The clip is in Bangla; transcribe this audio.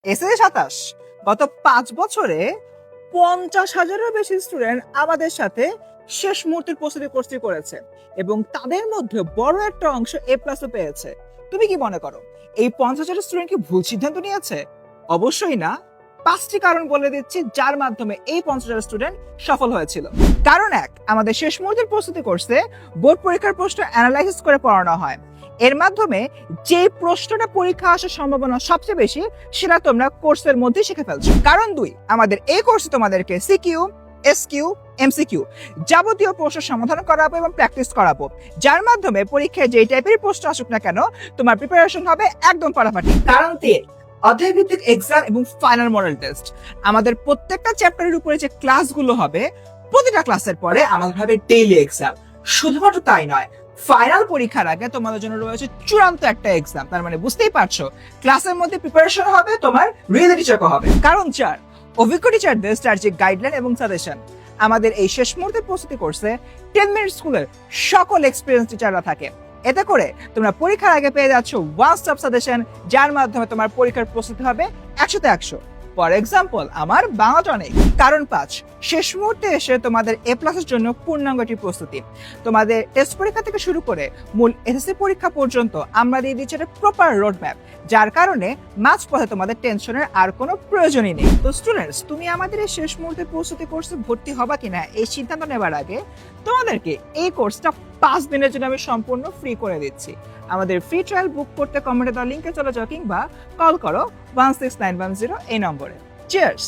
এসএসসি ২৭ গত ৫ বছরে ৫০,০০০-এরও বেশি স্টুডেন্ট আমাদের সাথে শেষ মুহূর্তের প্রস্তুতি কোর্সটি করেছে এবং তাদের মধ্যে বড় একটা অংশ এ প্লাসও পেয়েছে। তুমি কি মনে করো এই ৫০,০০০ স্টুডেন্ট কি ভুল সিদ্ধান্ত নিয়েছে? অবশ্যই না। ৫টি কারণ বলে দিচ্ছি যার মাধ্যমে এই ৫০,০০০ স্টুডেন্ট সফল হয়েছিল। কারণ ১, আমাদের শেষ মুহূর্তের প্রস্তুতি কোর্সে বোর্ড পরীক্ষার প্রশ্ন অ্যানালাইসিস করে পড়ানো হয়। এর মাধ্যমে যে প্রশ্নটা পরীক্ষা আসার সম্ভাবনা সবচেয়ে বেশি সেটা তোমরা কোর্সের মধ্যে শিখে ফেলছো। কারণ ২, আমাদের এই কোর্সে তোমাদেরকে সিকিউ, এসকিউ, এমসিকিউ যাবতীয় প্রশ্ন সমাধান করাবো এবং প্র্যাকটিস করাবো, যার মাধ্যমে পরীক্ষায় যেই টাইপের প্রশ্ন আসুক না কেন তোমার প্রিপারেশন হবে একদম ফাটাফাটি। কারণ ৩, অধ্যায় ভিত্তিক এক্সাম এবং ফাইনাল মডেল টেস্ট। আমাদের প্রত্যেকটা চ্যাপ্টারের উপরে যে ক্লাসগুলো হবে প্রতিটা ক্লাসের পরে আমাদের হবে ডেইলি এক্সাম। শুধুমাত্র তাই নয়, ফাইনাল পরীক্ষার আগে তোমাদের জন্য রয়েছে চূড়ান্ত একটা এক্সাম। তার মানে বুঝতেই পারছো ক্লাসের মধ্যে প্রিপারেশন হবে, তোমার রিয়েলিটি চেকও হবে। কারণ ৪, অভিজ্ঞ টিচারদের স্ট্র্যাটেজিক গাইডলাইন এবং সাজেশন। আমাদের এই শেষ মুহূর্তের প্রস্তুতি কোর্সে 10 মিনিট স্কুলের সকল এক্সপিরিয়েন্স টিচাররা থাকে। এতে করে তোমরা পরীক্ষার আগে পেয়ে যাচ্ছ ওয়ান স্টপ সাজেশন, যার মাধ্যমে তোমার পরীক্ষার প্রস্তুতি হবে ১০০তে ১০০। ফর এক্সাম্পল আমার বাংলা টনিক। কারণ ৫, শেষ মুহূর্তে এসে তোমাদের এ প্লাসের জন্য পূর্ণাঙ্গটি প্রস্তুতি। তোমাদের টেস্ট পরীক্ষা থেকে শুরু করে মূল এসএসসি পরীক্ষা পর্যন্ত আমরা দিয়ে দিচ্ছি একটা প্রপার রোড ম্যাপ, যার কারণে মাঝপথে তোমাদের টেনশনের আর কোনো প্রয়োজনই নেই। তো স্টুডেন্টস, তুমি আমাদের এই শেষ মুহূর্তে প্রস্তুতি কোর্সে ভর্তি হবা কিনা এই সিদ্ধান্ত নেবার আগে তোমাদেরকে এই কোর্সটা ৫ দিনের জন্য আমি সম্পূর্ণ ফ্রি করে দিচ্ছি। আমাদের ফ্রি ট্রায়াল বুক করতে কমেন্টে দেওয়া লিঙ্কে চলে যাও কিংবা কল করো 16910 এই নম্বরে। চিয়ার্স।